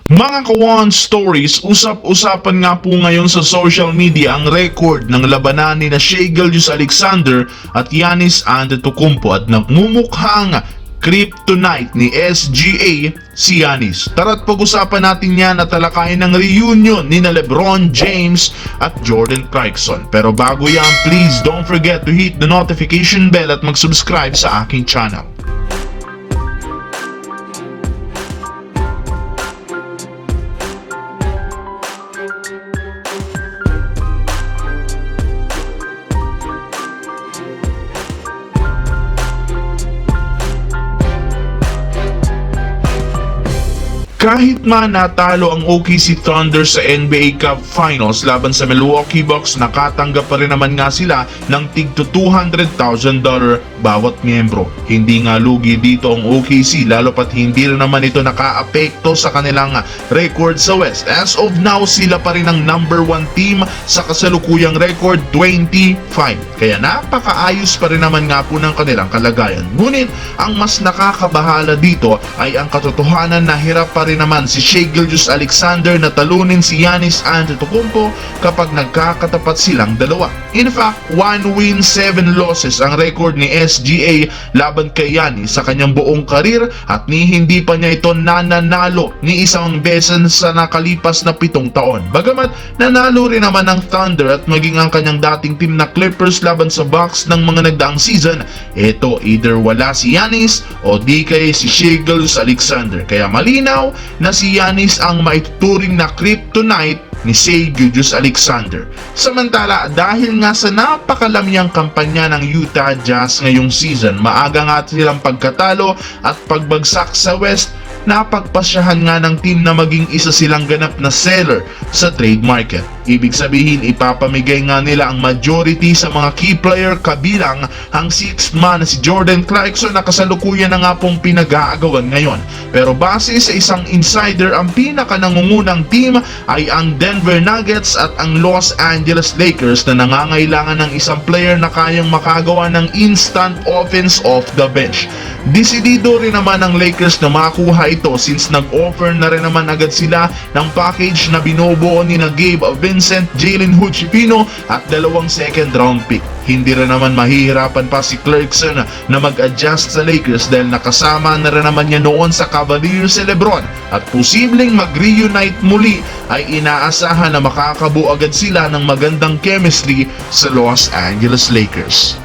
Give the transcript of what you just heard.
Mga ka-One Stories, usap-usapan nga po ngayon sa social media ang record ng labanan ni Shai Gilgeous-Alexander at Giannis Antetokounmpo at nagmumukhang kryptonite ni SGA si Giannis. Tara't pag-usapan natin yan at talakayin ng reunion ni LeBron James at Jordan Clarkson. Pero bago yan, please don't forget to hit the notification bell at mag-subscribe sa aking channel. Kahit man natalo ang OKC Thunder sa NBA Cup Finals laban sa Milwaukee Bucks, nakatanggap pa rin naman nga sila ng tig $200,000 bawat miyembro. Hindi nga lugi dito ang OKC lalo pat hindi rin naman ito nakaapekto sa kanilang record sa West. As of now, sila pa rin ang number 1 team sa kasalukuyang record 25. Kaya napakaayos pa rin naman nga po ng kanilang kalagayan. Ngunit ang mas nakakabahala dito ay ang katotohanan na hirap pa rin naman si Shai Gilgeous-Alexander na talunin si Giannis Antetokounmpo kapag nagkakatapat silang dalawa. In fact, 1 win 7 losses ang record ni SGA laban kay Giannis sa kanyang buong karir at hindi pa niya ito nananalo ni isang beses sa nakalipas na 7 taon. Bagamat nanalo rin naman ng Thunder at maging ang kanyang dating team na Clippers laban sa Bucks ng mga nagdaang season, ito either wala si Giannis o di kaya si Shai Gilgeous-Alexander. Kaya malinaw na si Giannis ang maituturing na kryptonite ni Shai Gilgeous-Alexander. Samantala, dahil nga sa napakalamyang kampanya ng Utah Jazz ngayong season, maaga nga silang pagkatalo at pagbagsak sa West, napagpasyahan nga ng team na maging isa silang ganap na seller sa trade market. Ibig sabihin, ipapamigay nga nila ang majority sa mga key player kabilang ang 6th man na si Jordan Clarkson na kasalukuyan na nga pong pinag-aagawan ngayon. Pero base sa isang insider, ang pinaka-nangungunang team ay ang Denver Nuggets at ang Los Angeles Lakers na nangangailangan ng isang player na kayang makagawa ng instant offense off the bench. Desidido rin naman ang Lakers na makuha ito since nag-offer na rin naman agad sila ng package na binubuo ni na Gabe Vincent, Jalen Hood-Schifino at 2 second round pick. Hindi rin naman mahihirapan pa si Clarkson na mag-adjust sa Lakers dahil nakasama na rin naman niya noon sa Cavaliers si LeBron at posibleng mag-reunite muli ay inaasahan na makakabuo agad sila ng magandang chemistry sa Los Angeles Lakers.